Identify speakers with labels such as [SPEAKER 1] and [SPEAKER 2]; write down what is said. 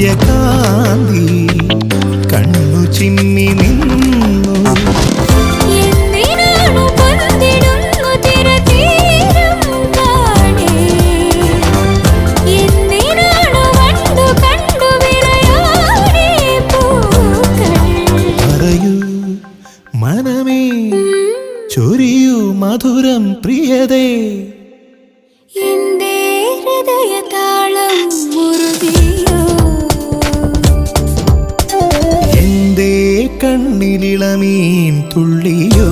[SPEAKER 1] സൂര്യകാന്തി കണ്ണു ചിമ്മി നിന്നു. പറയൂ മനമേ, ചൊരിയൂ മധുരം പ്രിയതേ.
[SPEAKER 2] എന്റെ ഹൃദയതാളം മുറുകിയോ,
[SPEAKER 1] എന്റെ കണ്ണിലിളമീൻ തുള്ളിയോ.